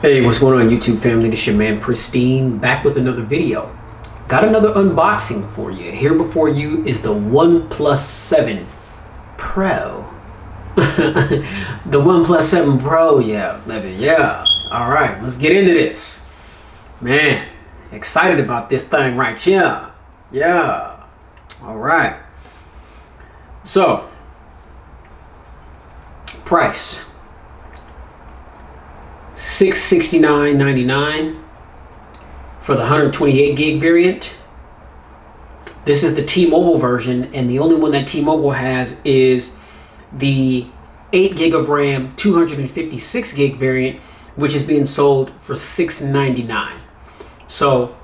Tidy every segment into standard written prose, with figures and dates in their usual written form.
Hey, what's going on YouTube family? This your man Pristine back with another video. Got another unboxing for you. Here before you is the OnePlus 7 Pro. The OnePlus 7 Pro, yeah, baby, yeah. All right, let's get into this. Man, excited about this thing right here. Yeah. All right. So, price. $669.99 for the 128 gig variant. This is the T-Mobile version, and the only one that T-Mobile has is the 8 gig of RAM, 256 gig variant, which is being sold for $699. So,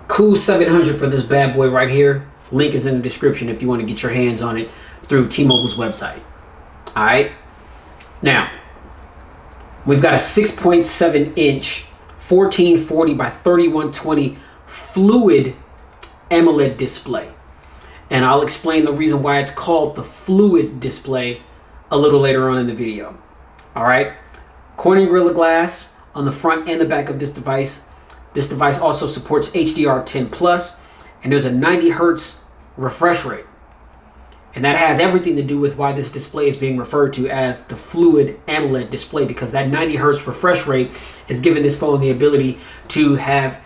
cool 700 for this bad boy right here. Link is in the description if you want to get your hands on it through T-Mobile's website. All right. Now, we've got a 6.7 inch 1440 by 3120 fluid AMOLED display. And I'll explain the reason why it's called the fluid display a little later on in the video. All right. Corning Gorilla Glass on the front and the back of this device. This device also supports HDR10 Plus, and there's a 90 Hertz refresh rate. And that has everything to do with why this display is being referred to as the fluid AMOLED display, because that 90 Hertz refresh rate is giving this phone the ability to have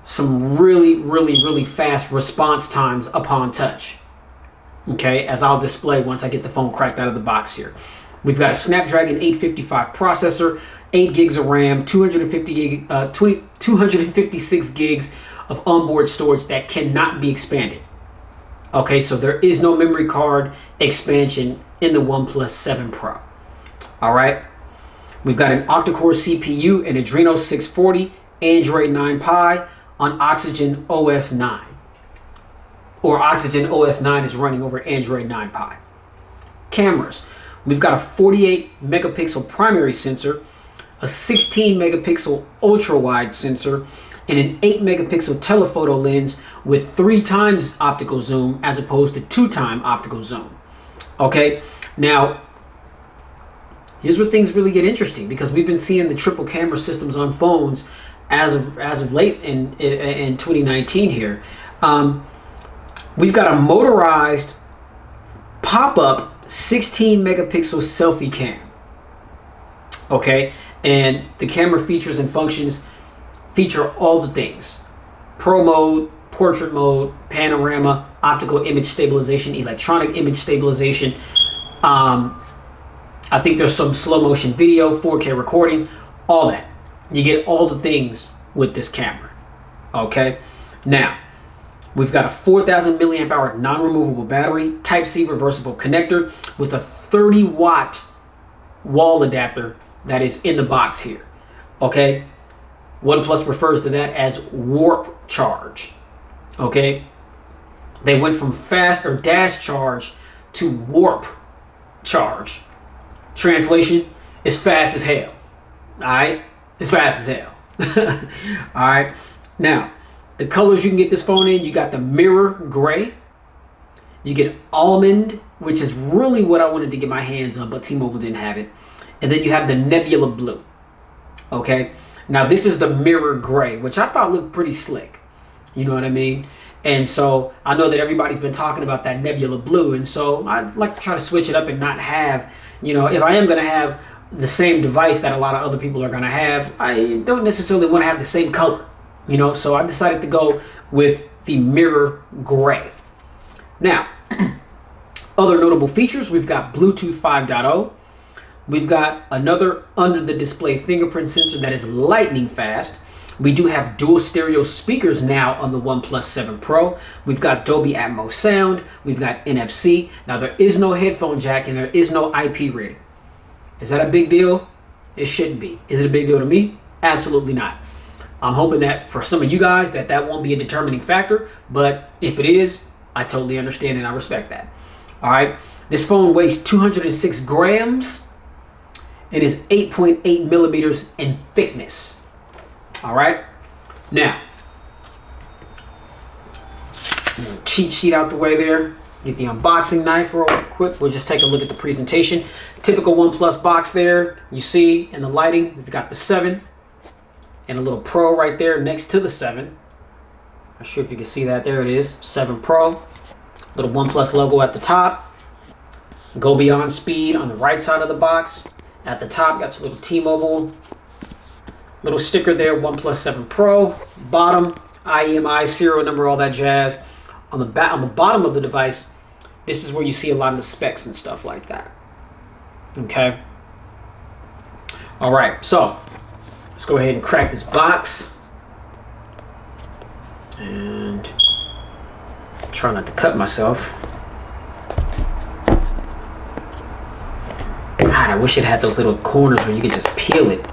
some really fast response times upon touch. Okay, as I'll display once I get the phone cracked out of the box here. We've got a Snapdragon 855 processor, 8 gigs of RAM, 256 gigs of onboard storage that cannot be expanded. Okay, so there is no memory card expansion in the OnePlus 7 Pro. All right, we've got an octa-core CPU, an Adreno 640, Android 9 Pie on Oxygen OS 9. Or Oxygen OS 9 is running over Android 9 Pie. Cameras, we've got a 48 megapixel primary sensor, a 16 megapixel ultra wide sensor, and an 8 megapixel telephoto lens with 3 times optical zoom as opposed to 2 times optical zoom. Okay, now here's where things really get interesting, because we've been seeing the triple camera systems on phones as of late in 2019 here. We've got a motorized pop-up 16 megapixel selfie cam. Okay, and the camera features and functions feature all the things: pro mode, portrait mode, panorama, optical image stabilization, electronic image stabilization. I think there's some slow motion video, 4K recording, all that. You get all the things with this camera. Okay, now we've got a 4,000 milliamp hour non-removable battery, Type-C reversible connector with a 30 watt wall adapter that is in the box here. Okay, OnePlus refers to that as warp charge. Okay, they went from fast or dash charge to warp charge. Translation is fast as hell. All right, it's fast as hell. All right, now the colors you can get this phone in: you got the mirror gray, you get almond, which is really what I wanted to get my hands on, but T-Mobile didn't have it, and then you have the nebula blue. Okay, now this is the mirror gray, which I thought looked pretty slick. You know what I mean? And so I know that everybody's been talking about that nebula blue, and so I'd like to try to switch it up and not have, you know, if I am going to have the same device that a lot of other people are going to have, I don't necessarily want to have the same color, you know, so I decided to go with the mirror gray. Now, other notable features: we've got Bluetooth 5.0. We've got another under the display fingerprint sensor that is lightning fast. We do have dual stereo speakers now on the OnePlus 7 Pro. We've got Dolby Atmos sound. We've got NFC. Now, there is no headphone jack and there is no IP rating. Is that a big deal? It shouldn't be. Is it a big deal to me? Absolutely not. I'm hoping that for some of you guys that won't be a determining factor, but if it is, I totally understand and I respect that. All right. This phone weighs 206 grams. It is 8.8 millimeters in thickness. All right. Now, cheat sheet out the way there. Get the unboxing knife real quick. We'll just take a look at the presentation. Typical OnePlus box there. You see in the lighting, we've got the 7. and a little Pro right there next to the 7. Not sure if you can see that. There it is, 7 Pro. Little OnePlus logo at the top. Go Beyond Speed on the right side of the box. At the top, got your little T-Mobile little sticker there, OnePlus 7 Pro. Bottom, IEMI, serial number, all that jazz. On the bottom of the device, this is where you see a lot of the specs and stuff like that. Okay. All right, so let's go ahead and crack this box. And try not to cut myself. God, I wish it had those little corners where you could just peel it.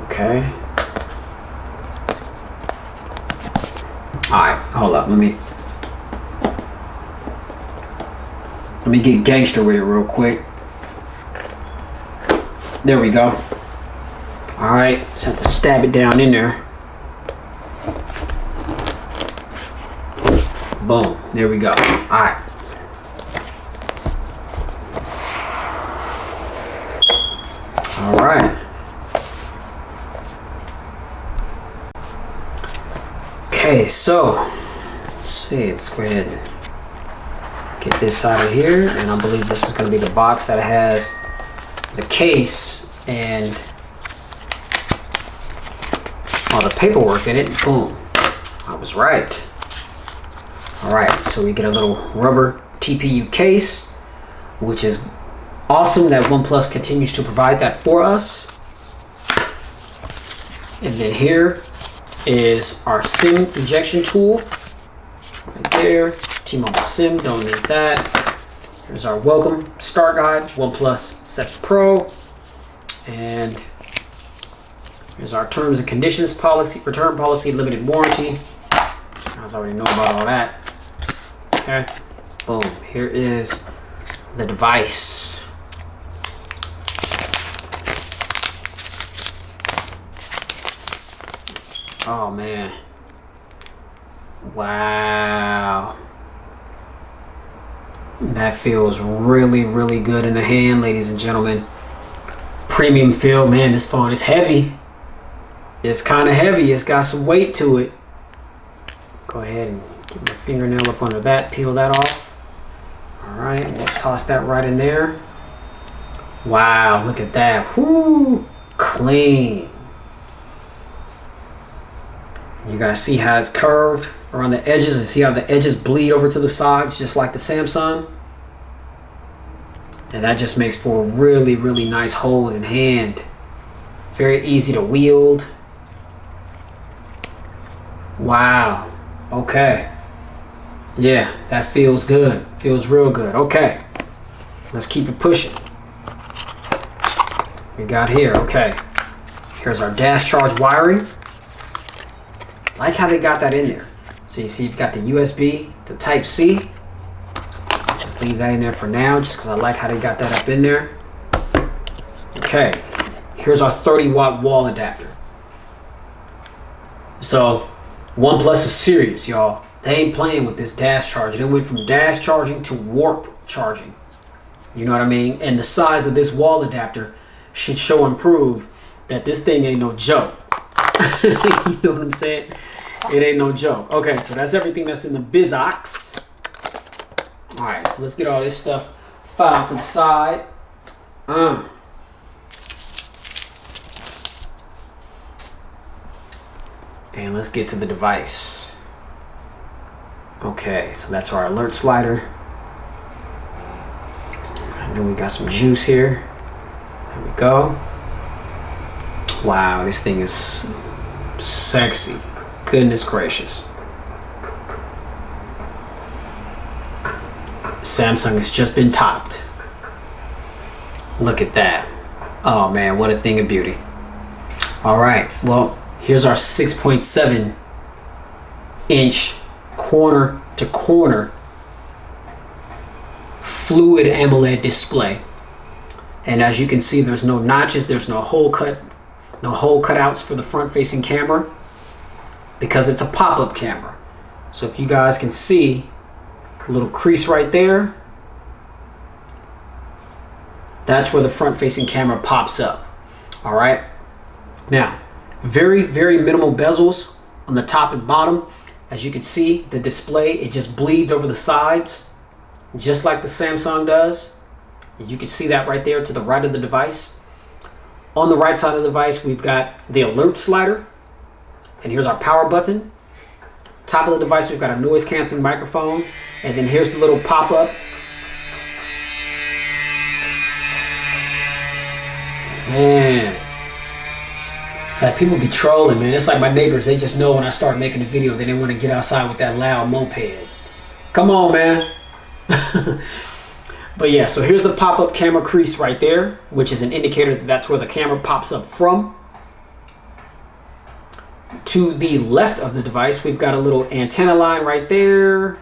Okay. Alright, hold up. Let me get gangster with it real quick. There we go. Alright, just have to stab it down in there. Boom. There we go. Alright. Alright. Okay, so let's see. Let's go ahead and get this out of here. And I believe this is going to be the box that has the case and all the paperwork in it. Boom. I was right. Alright, so we get a little rubber TPU case, which is awesome that OnePlus continues to provide that for us. And then here is our SIM injection tool. Right there. T-Mobile SIM, don't need that. Here's our welcome start guide, OnePlus 7 Pro. And here's our terms and conditions policy, return policy, limited warranty. I already know about all that. Okay, boom, here is the device. Oh man, wow. That feels really, really good in the hand, ladies and gentlemen. Premium feel, man, this phone is heavy. It's kind of heavy, it's got some weight to it. Go ahead and get my fingernail up under that, peel that off. All right, we'll toss that right in there. Wow, look at that. Whoo, clean. You guys see how it's curved around the edges, and see how the edges bleed over to the sides, just like the Samsung. And that just makes for a really, really nice hold in hand. Very easy to wield. Wow. Okay. Yeah, that feels good. Feels real good. Okay. Let's keep it pushing. We got here. Okay. Here's our dash charge wiring. Like how they got that in there. So you see you've got the USB to Type-C. Just leave that in there for now, just because I like how they got that up in there. Okay. Here's our 30-watt wall adapter. So OnePlus is serious, y'all. They ain't playing with this dash charger. They went from dash charging to warp charging. You know what I mean? And the size of this wall adapter should show and prove that this thing ain't no joke. You know what I'm saying? It ain't no joke. Okay, so that's everything that's in the BizOx. Alright, so let's get all this stuff filed to the side. And let's get to the device. Okay, so that's our alert slider. I know we got some juice here. There we go. Wow, this thing is sexy. Goodness gracious. Samsung has just been topped. Look at that. Oh man, what a thing of beauty. All right, well, here's our 6.7 inch corner to corner fluid AMOLED display. And as you can see, there's no notches, there's no hole cutouts for the front facing camera, because it's a pop-up camera. So if you guys can see a little crease right there, that's where the front facing camera pops up. All right. Now, very, very minimal bezels on the top and bottom. As you can see, the display, it just bleeds over the sides, just like the Samsung does. You can see that right there to the right of the device. On the right side of the device, we've got the alert slider, and here's our power button. Top of the device, we've got a noise canceling microphone, and then here's the little pop-up. Man, it's like people be trolling, man. It's like my neighbors, they just know when I start making a video, they didn't want to get outside with that loud moped. Come on, man. But yeah, so here's the pop-up camera crease right there, which is an indicator that that's where the camera pops up from. To the left of the device, we've got a little antenna line right there.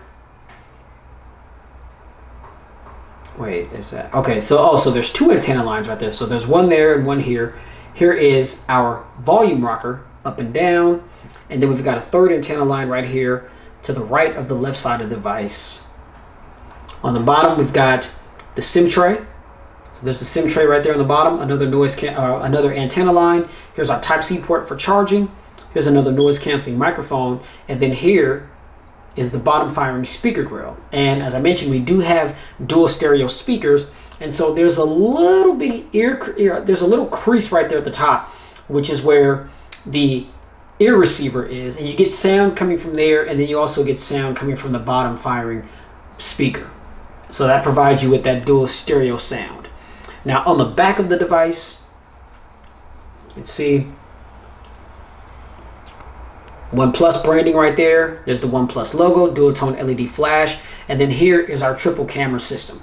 Wait, is that okay? So there's two antenna lines right there. So there's one there and one here. Here is our volume rocker up and down, and then we've got a third antenna line right here to the right of the left side of the device. On the bottom, we've got the SIM tray. So there's the SIM tray right there on the bottom. Another another antenna line. Here's our Type-C port for charging. Here's another noise canceling microphone, and then here is the bottom firing speaker grill. And as I mentioned, we do have dual stereo speakers, and so there's a little bitty there's a little crease right there at the top, which is where the ear receiver is, and you get sound coming from there, and then you also get sound coming from the bottom firing speaker. So that provides you with that dual stereo sound. Now on the back of the device, you can see OnePlus branding right there. There's the OnePlus logo, dual tone LED flash, and then here is our triple camera system.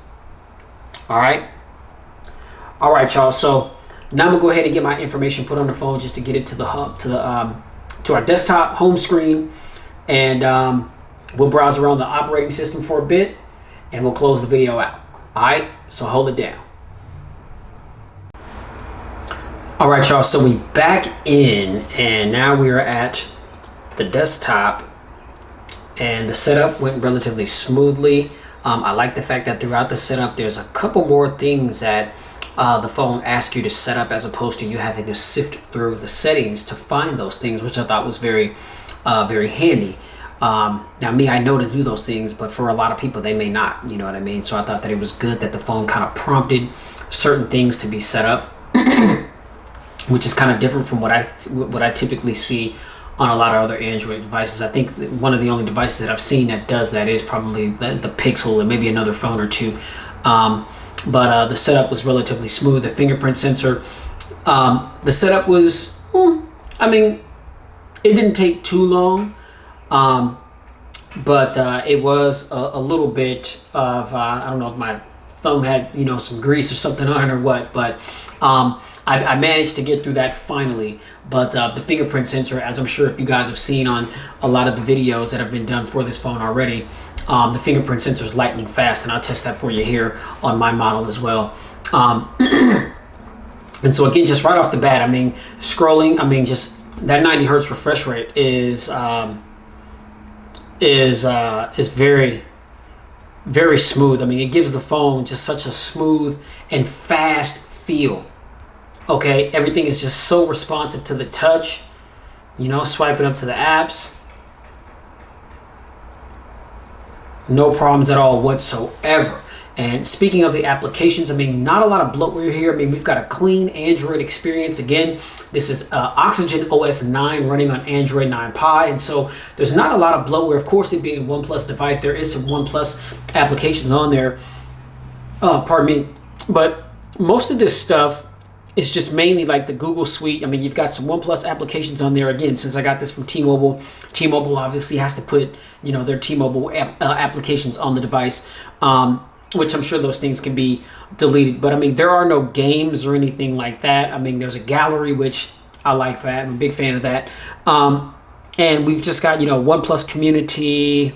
All right, y'all. So now I'm gonna go ahead and get my information put on the phone just to get it to the hub, to our desktop home screen, and we'll browse around the operating system for a bit, and we'll close the video out. All right, so hold it down. All right, y'all. So we back in, and now we are at the desktop, and the setup went relatively smoothly. I like the fact that throughout the setup there's a couple more things that the phone asks you to set up, as opposed to you having to sift through the settings to find those things, which I thought was very handy. Now me, I know to do those things, but for a lot of people they may not, you know what I mean? So I thought that it was good that the phone kind of prompted certain things to be set up, which is kind of different from what I typically see on a lot of other Android devices. I think one of the only devices that I've seen that does that is probably the Pixel, and maybe another phone or two. But the setup was relatively smooth. The fingerprint sensor, the setup was, I mean, it didn't take too long, but it was a little bit of, I don't know if my thumb had, some grease or something on it or what, but I managed to get through that finally. But the fingerprint sensor, as I'm sure if you guys have seen on a lot of the videos that have been done for this phone already, the fingerprint sensor is lightning fast, and I'll test that for you here on my model as well. And so again, just right off the bat, I mean, scrolling, I mean, just that 90 hertz refresh rate is very, very smooth. I mean, it gives the phone just such a smooth and fast feel. Okay, everything is just so responsive to the touch, swiping up to the apps. No problems at all whatsoever. And speaking of the applications, I mean, not a lot of bloatware here. I mean, we've got a clean Android experience. Again, this is Oxygen OS 9 running on Android 9 Pie, and so there's not a lot of bloatware. Of course, it being a OnePlus device, there is some OnePlus applications on there. Pardon me, but most of this stuff, it's just mainly like the Google Suite. I mean, you've got some OnePlus applications on there. Again, since I got this from T-Mobile, T-Mobile obviously has to put, their T-Mobile applications on the device, which I'm sure those things can be deleted. But I mean, there are no games or anything like that. I mean, there's a gallery, which I like that. I'm a big fan of that. And we've just got, OnePlus Community,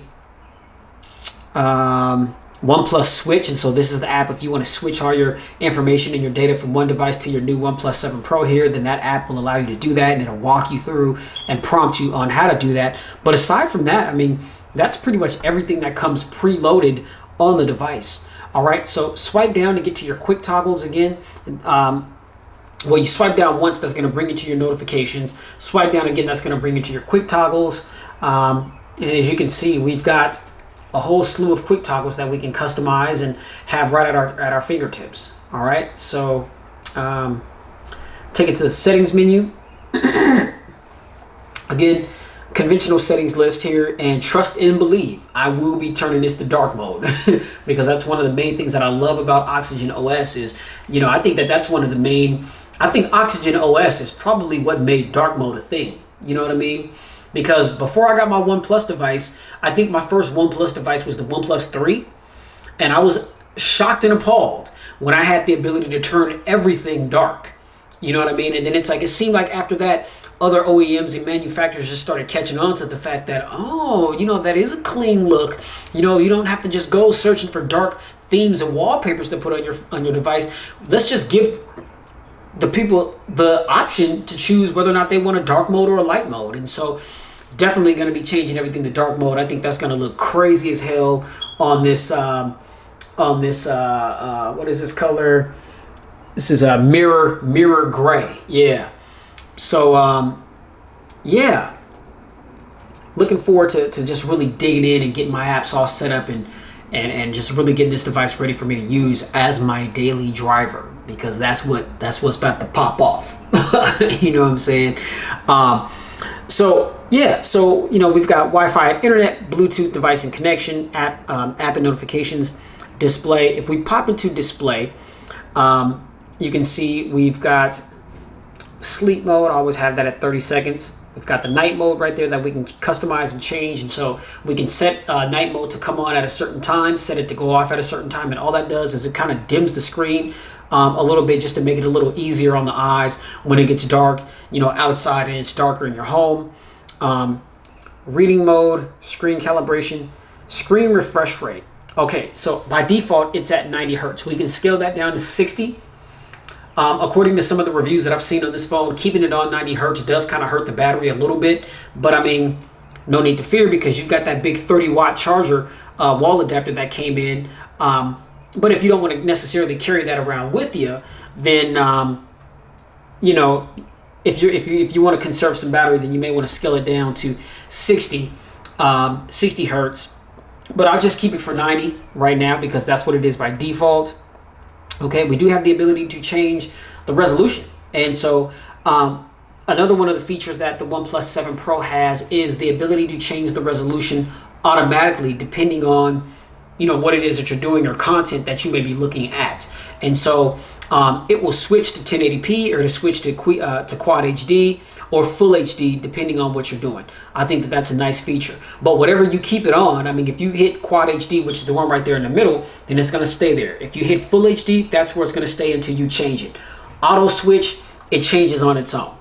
OnePlus Switch, and so this is the app. If you want to switch all your information and your data from one device to your new OnePlus 7 Pro here, then that app will allow you to do that, and it'll walk you through and prompt you on how to do that. But aside from that, I mean, that's pretty much everything that comes preloaded on the device. All right, so swipe down to get to your quick toggles again. Well, you swipe down once, that's going to bring you to your notifications. Swipe down again, that's going to bring you to your quick toggles. And as you can see, we've got a whole slew of quick toggles that we can customize and have right at our fingertips. All right, so take it to the settings menu. Again, conventional settings list here, and trust and believe. I will be turning this to dark mode because that's one of the main things that I love about Oxygen OS is, I think that's one of the main. I think Oxygen OS is probably what made dark mode a thing. You know what I mean? Because before I got my OnePlus device, I think my first OnePlus device was the OnePlus 3, and I was shocked and appalled when I had the ability to turn everything dark. You know what I mean? And then it seemed like after that, other OEMs and manufacturers just started catching on to the fact that, that is a clean look. You don't have to just go searching for dark themes and wallpapers to put on your device. Let's just give the people the option to choose whether or not they want a dark mode or a light mode. And so definitely going to be changing everything to dark mode. I think that's going to look crazy as hell on this what is this color? This is a mirror gray. Yeah. So, yeah, looking forward to just really digging in and getting my apps all set up and just really getting this device ready for me to use as my daily driver, because that's what's about to pop off. You know what I'm saying? So we've got Wi-Fi, internet, Bluetooth device and connection, app and notifications, display. If we pop into display, you can see we've got sleep mode. I always have that at 30 seconds. We've got the night mode right there that we can customize and change, and so we can set night mode to come on at a certain time, set it to go off at a certain time, and all that does is it kind of dims the screen a little bit just to make it a little easier on the eyes when it gets dark, outside and it's darker in your home. Reading mode, screen calibration, screen refresh rate. Okay, so by default it's at 90 hertz. We can scale that down to 60. According to some of the reviews that I've seen on this phone, keeping it on 90 hertz does kind of hurt the battery a little bit. But I mean, no need to fear because you've got that big 30-watt charger wall adapter that came in. But if you don't want to necessarily carry that around with you, then if you want to conserve some battery, then you may want to scale it down to 60 hertz. But I'll just keep it for 90 right now because that's what it is by default. Okay, we do have the ability to change the resolution. And so another one of the features that the OnePlus 7 Pro has is the ability to change the resolution automatically depending on, what it is that you're doing or content that you may be looking at. And so it will switch to 1080p or to switch to Quad HD or Full HD depending on what you're doing. I think that's a nice feature. But whatever you keep it on, I mean, if you hit Quad HD, which is the one right there in the middle, then it's going to stay there. If you hit Full HD, that's where it's going to stay until you change it. Auto switch, it changes on its own.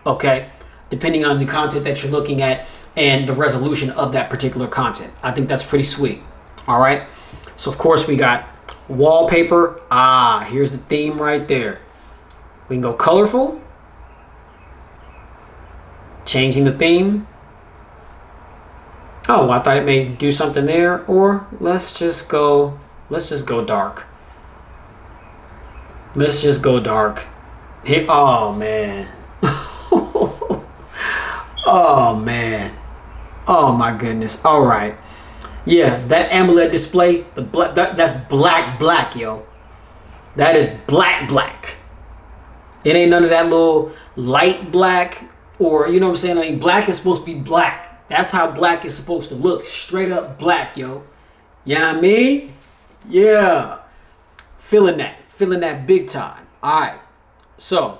Okay? Depending on the content that you're looking at and the resolution of that particular content. I think that's pretty sweet. All right? So, of course, we got wallpaper. Here's the theme right there. We can go colorful. Changing the theme. Oh, I thought it may do something there. Or let's just go dark. Let's just go dark. Oh man. Oh man. Oh my goodness. All right. Yeah, that AMOLED display, that's black, yo. That is black. It ain't none of that little light black. Or, you know what I'm saying? I mean, black is supposed to be black. That's how black is supposed to look. Straight up black, yo. You know what I mean? Yeah. Feeling that big time. All right. So,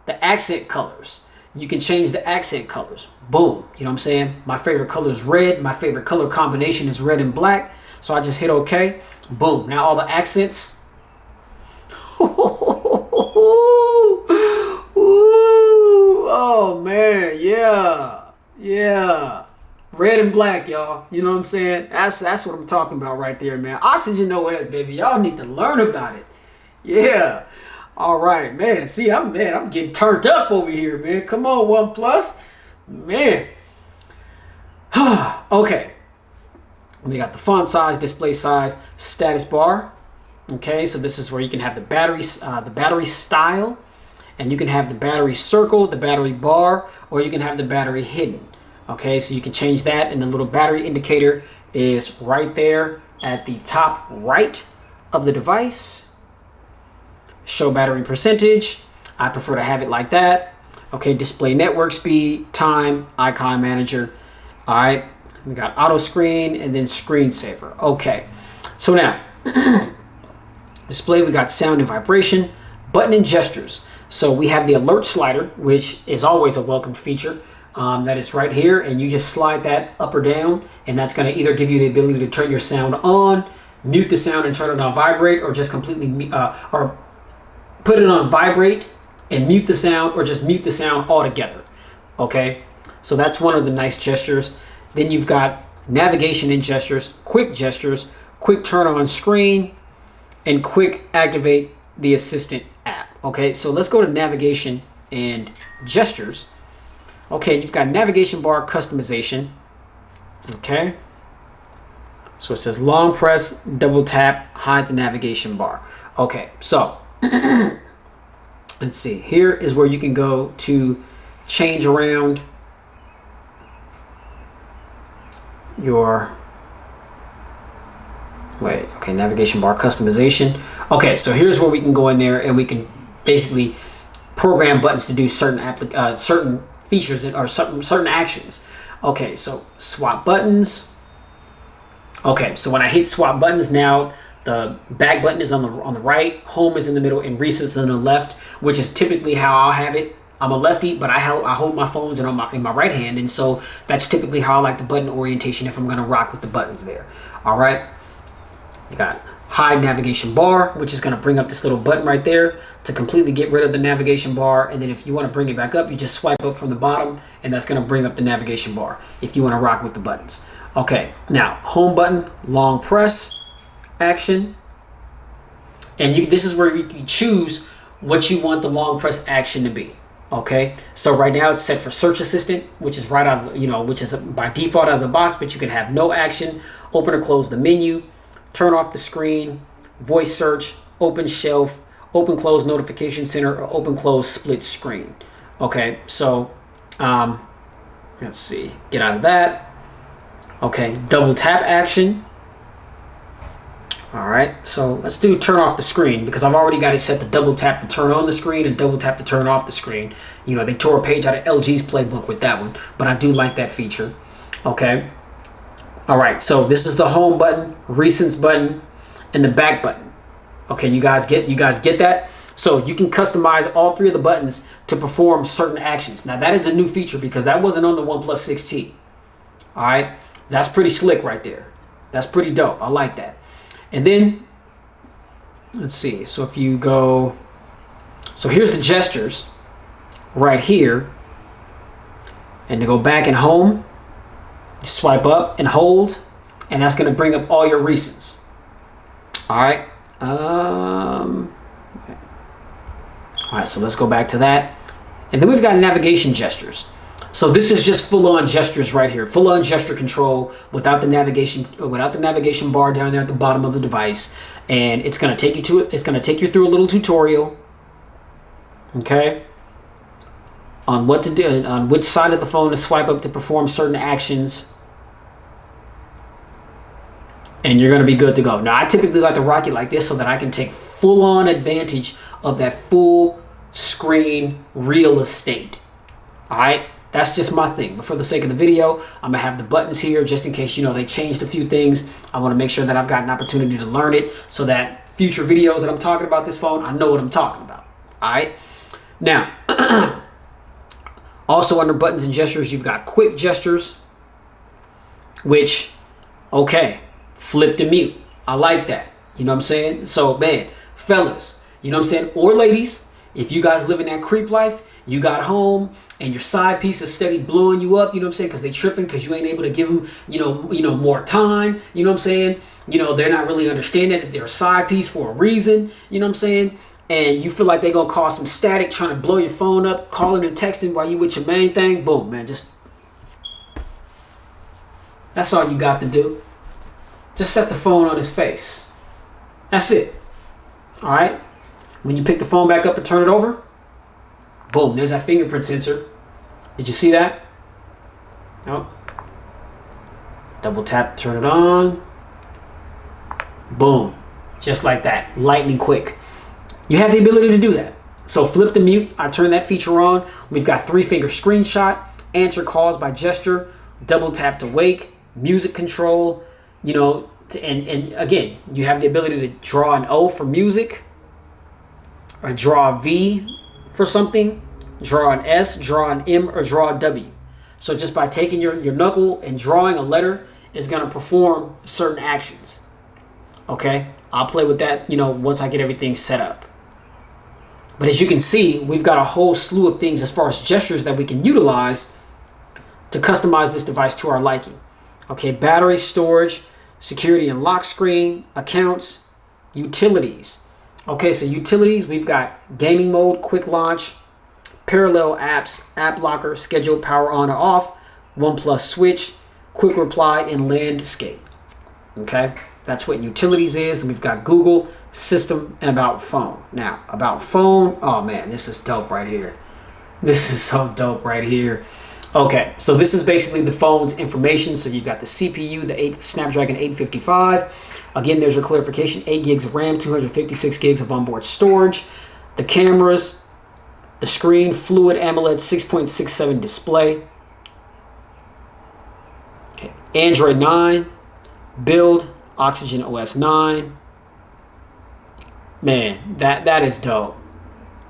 the accent colors. You can change the accent colors. Boom. You know what I'm saying? My favorite color is red. My favorite color combination is red and black. So, I just hit OK. Boom. Now, all the accents. Oh man, yeah, red and black, y'all. You know what I'm saying? That's what I'm talking about right there, man. Oxygen OS, baby. Y'all need to learn about it. Yeah. All right, man. See, I'm getting turned up over here, man. Come on, OnePlus, man. Okay. We got the font size, display size, status bar. Okay, so this is where you can have the battery style. and you can have the battery circle, the battery bar, or you can have the battery hidden. Okay, so you can change that, and the little battery indicator is right there at the top right of the device. Show battery percentage. I prefer to have it like that. Okay, display network speed, time, icon manager. All right, we got auto screen and then screensaver. Okay, so now display, we got sound and vibration, button and gestures. So we have the alert slider, which is always a welcome feature. That is right here, and you just slide that up or down, and that's going to either give you the ability to turn your sound on, mute the sound and turn it on vibrate, or just completely or put it on vibrate and mute the sound, or just mute the sound altogether. Okay, so that's one of the nice gestures. Then you've got navigation and gestures, quick turn on screen, and quick activate the assistant app. Okay, so let's go to navigation and gestures. Okay, you've got navigation bar customization. Okay, so it says long press, double tap, hide the navigation bar. Okay, so let's see. Here is where you can go to change around your navigation bar customization. Okay, so here's where we can go in there and we can basically program buttons to do certain features or certain actions. Okay, so swap buttons. Okay, so when I hit swap buttons, now the back button is on the right, home is in the middle, and reset is on the left, which is typically how I'll have it. I'm a lefty, but I hold my phones in my right hand, and so that's typically how I like the button orientation if I'm gonna rock with the buttons there. All right, you got hide navigation bar, which is gonna bring up this little button right there to completely get rid of the navigation bar, and then if you want to bring it back up, you just swipe up from the bottom, and that's gonna bring up the navigation bar if you want to rock with the buttons. Okay, now home button, long press action, and this is where you can choose what you want the long press action to be. Okay, so right now it's set for search assistant, which is right out, which is by default out of the box, but you can have no action, open or close the menu, turn off the screen, voice search, open shelf, open close notification center, or open close split screen. Okay, so let's see, get out of that. Okay, double tap action. All right, so let's do turn off the screen, because I've already got it set to double tap to turn on the screen and double tap to turn off the screen. They tore a page out of LG's playbook with that one, but I do like that feature. Okay, all right, so this is the home button, recents button, and the back button. Okay, you guys get that? So you can customize all three of the buttons to perform certain actions. Now that is a new feature because that wasn't on the OnePlus 6T. All right, that's pretty slick right there. That's pretty dope. I like that. And then let's see. So if you go, so here's the gestures right here, and to go back and home, you swipe up and hold, and that's going to bring up all your recents. All right. All right, so let's go back to that. And then we've got navigation gestures. So this is just full-on gestures right here. Full-on gesture control without the navigation bar down there at the bottom of the device. And it's going to take you to it. It's going to take you through a little tutorial. Okay. On what to do, and on which side of the phone to swipe up to perform certain actions. And you're going to be good to go. Now, I typically like to rock it like this so that I can take full-on advantage of that full screen real estate. All right, that's just my thing. But for the sake of the video, I'm gonna have the buttons here just in case they changed a few things. I want to make sure that I've got an opportunity to learn it so that future videos that I'm talking about this phone, I know what I'm talking about. All right, now also under buttons and gestures, you've got quick gestures, which flip to mute. I like that. You know what I'm saying? So man, fellas, you know what I'm saying? Or ladies, if you guys live in that creep life, you got home and your side piece is steady blowing you up, you know what I'm saying? Because they tripping because you ain't able to give them, more time. You know what I'm saying? They're not really understanding that they're a side piece for a reason. You know what I'm saying? And you feel like they're going to cause some static trying to blow your phone up, calling and texting while you with your main thing. Boom, man. That's all you got to do. Just set the phone on his face. That's it. All right? When you pick the phone back up and turn it over, Boom, there's that fingerprint sensor. Did you see that? No. Double tap, turn it on. Boom, just like that, lightning quick. You have the ability to do that. So flip to mute, I turn that feature on. We've got 3-finger screenshot, answer calls by gesture, double tap to wake, music control, you know, and again, you have the ability to draw an O for music, or draw a V for something, draw an S, draw an M, or draw a W. So just by taking your knuckle and drawing a letter is going to perform certain actions. Okay, I'll play with that, you know, once I get everything set up. But as you can see, we've got a whole slew of things as far as gestures that we can utilize to customize this device to our liking. Okay, battery, storage, security and lock screen, accounts, utilities. Okay, so utilities, we've got gaming mode, quick launch, parallel apps, app locker, schedule power on or off, OnePlus switch, quick reply, and landscape. Okay, that's what utilities is. Then we've got Google, system, and about phone. Now, about phone, oh man, this is dope right here. This is so dope right here. Okay, so this is basically the phone's information. So you've got the CPU, the Snapdragon 855. Again, there's your clarification, 8 gigs of RAM, 256 gigs of onboard storage. The cameras, the screen, Fluid AMOLED 6.67 display. Okay. Android 9, build, Oxygen OS 9. Man, that is dope.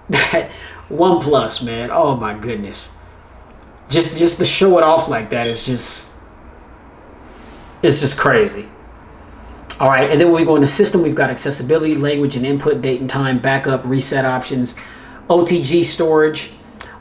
OnePlus, man, oh my goodness. Just to show it off like that is just, it's just crazy. All right, and then when we go into system, we've got accessibility, language and input, date and time, backup, reset options, OTG storage.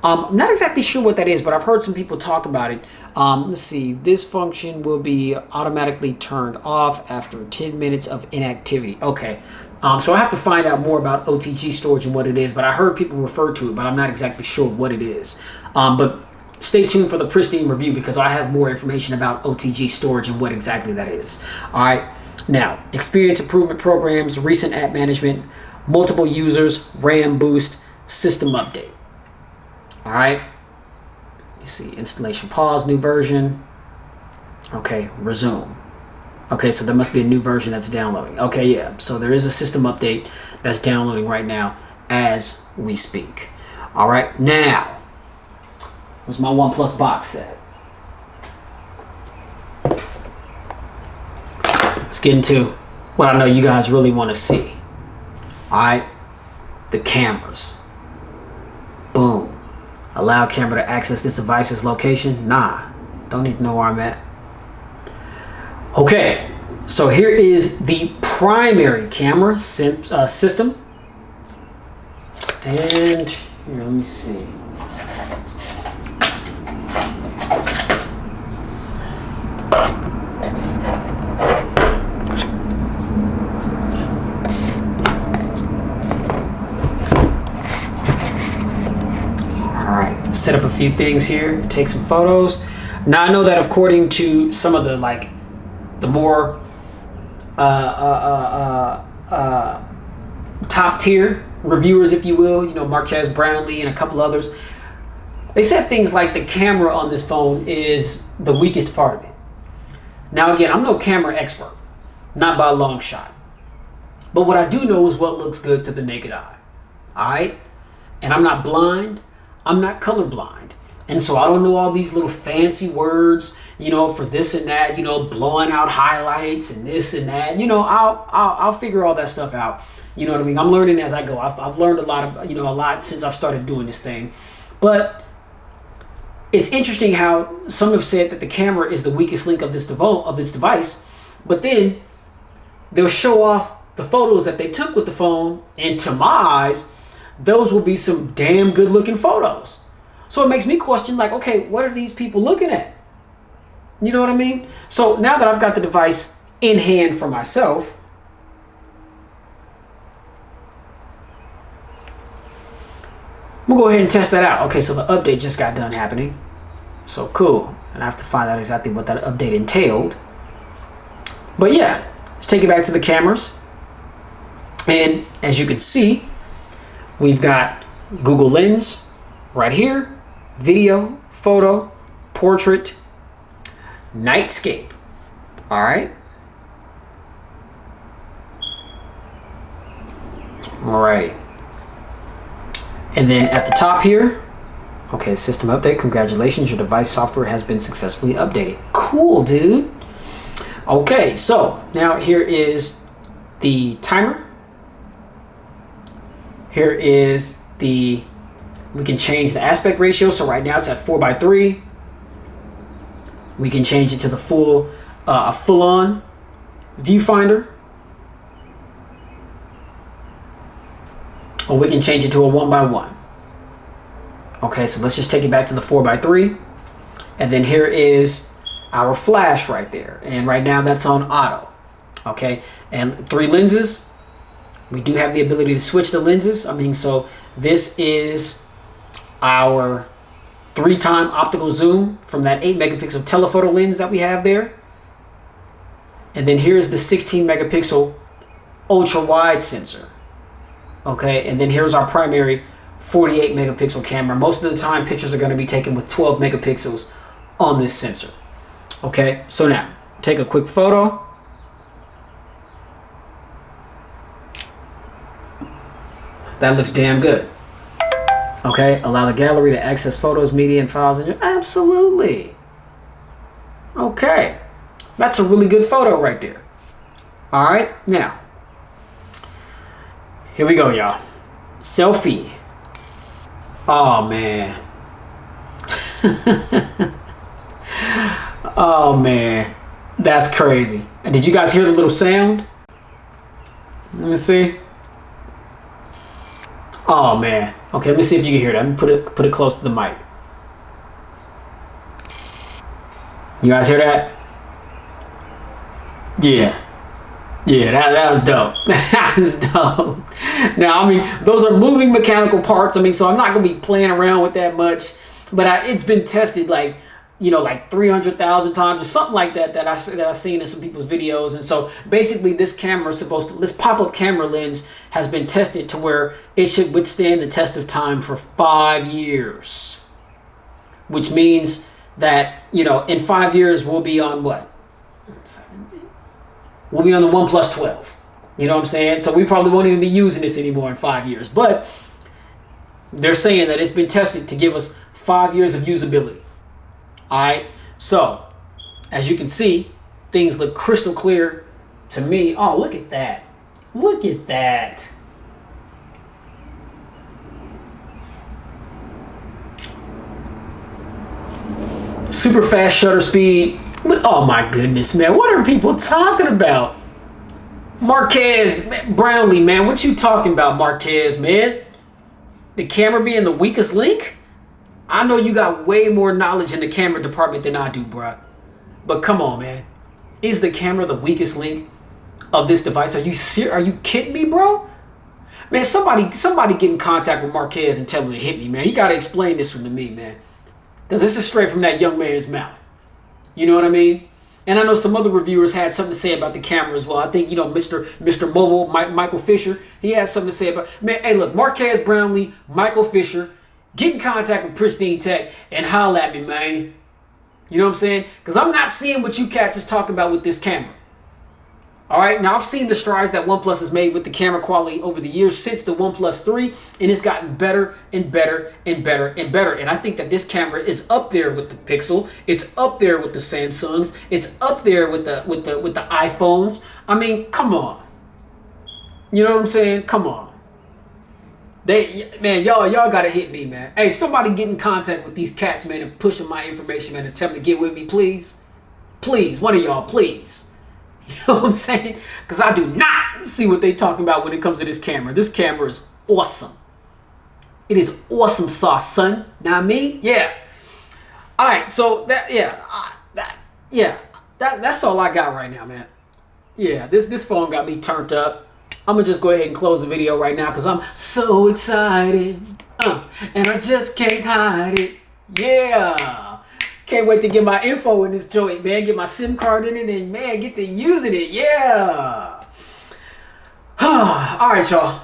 I'm not exactly sure what that is, but I've heard some people talk about it. Let's see, this function will be automatically turned off after 10 minutes of inactivity. Okay, so I have to find out more about OTG storage and what it is, but I heard people refer to it, but I'm not exactly sure what it is. But stay tuned for the pristine review because I have more information about OTG storage and what exactly that is. All right, now, experience improvement programs, recent app management, multiple users, RAM boost, system update. All right, you see installation pause, new version. Okay, resume. Okay, so there must be a new version that's downloading. Okay, yeah, so there is a system update that's downloading right now as we speak. All right, now, where's my OnePlus box set? Let's get into what I know you guys really want to see. All right, the cameras. Boom. Allow camera to access this device's location? Nah, don't need to know where I'm at. Okay, so here is the primary camera system. And here, let me see. Set up a few things here, take some photos. Now I know that according to some of the the more top tier reviewers, if you will, you know, Marquez Brownlee and a couple others, they said things like the camera on this phone is the weakest part of it. Now again, I'm no camera expert, not by a long shot, but what I do know is what looks good to the naked eye. All right, and I'm not blind. I'm not colorblind, and so I don't know all these little fancy words, you know, for this and that, you know, blowing out highlights and this and that. You know, I'll figure all that stuff out. You know what I mean? I'm learning as I go. I've learned a lot since I've started doing this thing. But it's interesting how some have said that the camera is the weakest link of this device, but then they'll show off the photos that they took with the phone, and to my eyes, those will be some damn good looking photos. So it makes me question, like, okay, what are these people looking at? You know what I mean? So now that I've got the device in hand for myself, we'll go ahead and test that out. Okay, so the update just got done happening. So cool. And I have to find out exactly what that update entailed. But yeah, let's take it back to the cameras. And as you can see, we've got Google Lens, right here, video, photo, portrait, nightscape. All right. Alrighty. And then at the top here, okay, system update. Congratulations, your device software has been successfully updated. Cool, dude. Okay, so now here is the timer. Here is we can change the aspect ratio. So right now it's at 4:3. We can change it to the full-on viewfinder. Or we can change it to a 1:1. Okay, so let's just take it back to the 4:3. And then here is our flash right there. And right now that's on auto. Okay, and 3 lenses. We do have the ability to switch the lenses. So this is our 3-time optical zoom from that 8 megapixel telephoto lens that we have there. And then here's the 16 megapixel ultra wide sensor. Okay, and then here's our primary 48 megapixel camera. Most of the time pictures are going to be taken with 12 megapixels on this sensor. Okay, so now take a quick photo. That looks damn good. Okay, allow the gallery to access photos, media, and files in your... Absolutely. Okay, that's a really good photo right there. All right, now here we go, y'all. Selfie. Oh man. Oh man, that's crazy. And did you guys hear the little sound? Let me see. Oh man. Okay, let me see if you can hear that. Let me put it close to the mic. You guys hear that? Yeah. Yeah, that was dope. That was dope. Now, those are moving mechanical parts. So I'm not gonna be playing around with that much. But it's been tested like 300,000 times or something like that I've seen in some people's videos. And so basically this pop-up camera lens has been tested to where it should withstand the test of time for 5 years. Which means that, in 5 years we'll be on what? We'll be on the OnePlus 12. You know what I'm saying? So we probably won't even be using this anymore in 5 years. But they're saying that it's been tested to give us 5 years of usability. All right. So as you can see, things look crystal clear to me. Oh, look at that. Look at that. Super fast shutter speed. Oh my goodness, man. What are people talking about? Marquez Brownlee, man. What you talking about, Marquez, man? The camera being the weakest link? I know you got way more knowledge in the camera department than I do, bruh. But come on, man. Is the camera the weakest link of this device? Are you serious? Are you kidding me, bro? Man, somebody get in contact with Marquez and tell him to hit me, man. You got to explain this one to me, man. Because this is straight from that young man's mouth. You know what I mean? And I know some other reviewers had something to say about the camera as well. I think, Mr. Mobile, Michael Fisher, he has something to say about... Man, hey, look, Marquez Brownlee, Michael Fisher, get in contact with Pristine Tech and holler at me, man. You know what I'm saying? Because I'm not seeing what you cats is talking about with this camera. All right, now I've seen the strides that OnePlus has made with the camera quality over the years since the OnePlus 3, and it's gotten better and better and better and better. And I think that this camera is up there with the Pixel. It's up there with the Samsungs. It's up there with the iPhones. Come on. You know what I'm saying? Come on. Y'all gotta hit me, man. Hey, somebody get in contact with these cats, man, and push them my information, man, and tell them to get with me, please. Please, one of y'all, please. You know what I'm saying? Because I do not see what they talking about when it comes to this camera. This camera is awesome. It is awesome sauce, son. Now me? Yeah. All right, so that's all I got right now, man. Yeah, this phone got me turned up. I'm going to just go ahead and close the video right now because I'm so excited. And I just can't hide it. Yeah. Can't wait to get my info in this joint, man. Get my SIM card in it and, man, get to using it. Yeah. All right, y'all.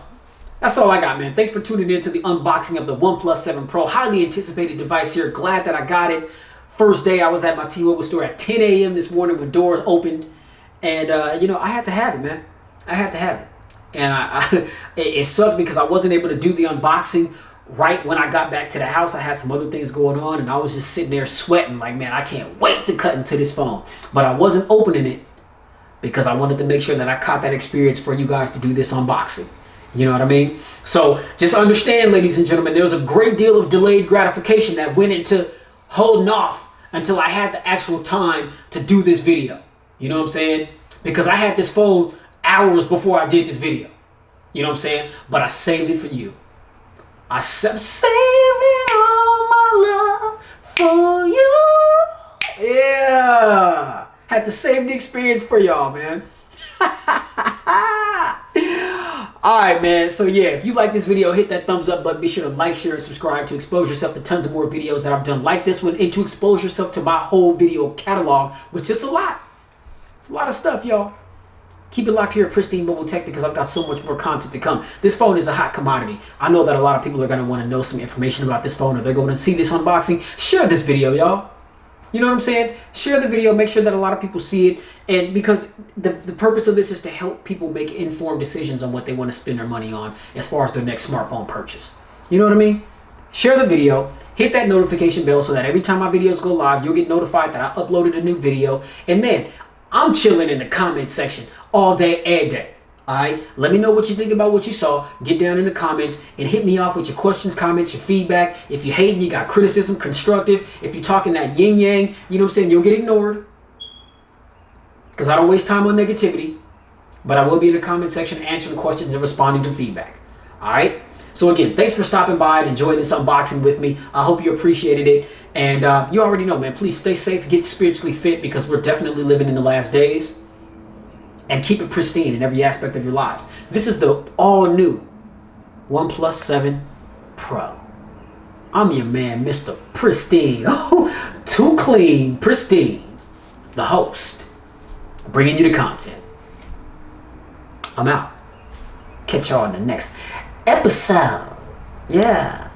That's all I got, man. Thanks for tuning in to the unboxing of the OnePlus 7 Pro. Highly anticipated device here. Glad that I got it. First day I was at my T-Mobile store at 10 a.m. this morning when doors opened. And, you know, I had to have it, man. I had to have it. And it sucked because I wasn't able to do the unboxing right when I got back to the house. I had some other things going on, and I was just sitting there sweating like, man, I can't wait to cut into this phone. But I wasn't opening it because I wanted to make sure that I caught that experience for you guys to do this unboxing. You know what I mean? So just understand, ladies and gentlemen, there was a great deal of delayed gratification that went into holding off until I had the actual time to do this video. You know what I'm saying? Because I had this phone hours before I did this video. You know what I'm saying? But I saved it for you. I saving all my love for you. Yeah. Had to save the experience for y'all, man. Alright, man. So yeah, if you like this video, hit that thumbs up button. Be sure to like, share, and subscribe to expose yourself to tons of more videos that I've done like this one, and to expose yourself to my whole video catalog, which is a lot. It's a lot of stuff, y'all. Keep it locked here at Pristine Mobile Tech because I've got so much more content to come. This phone is a hot commodity. I know that a lot of people are going to want to know some information about this phone, or they're going to see this unboxing. Share this video, y'all. You know what I'm saying? Share the video. Make sure that a lot of people see it. And because the purpose of this is to help people make informed decisions on what they want to spend their money on as far as their next smartphone purchase. You know what I mean? Share the video. Hit that notification bell so that every time my videos go live, you'll get notified that I uploaded a new video. And man, I'm chilling in the comment section all day, every day. Alright? Let me know what you think about what you saw. Get down in the comments and hit me off with your questions, comments, your feedback. If you're hating, you got criticism, constructive. If you're talking that yin-yang, you know what I'm saying, you'll get ignored. Because I don't waste time on negativity. But I will be in the comment section answering questions and responding to feedback. Alright? So again, thanks for stopping by and enjoying this unboxing with me. I hope you appreciated it. And you already know, man, please stay safe, get spiritually fit, because we're definitely living in the last days. And keep it pristine in every aspect of your lives. This is the all-new OnePlus 7 Pro. I'm your man, Mr. Pristine. Oh, too clean, pristine. The host. Bringing you the content. I'm out. Catch y'all in the next episode. Yeah.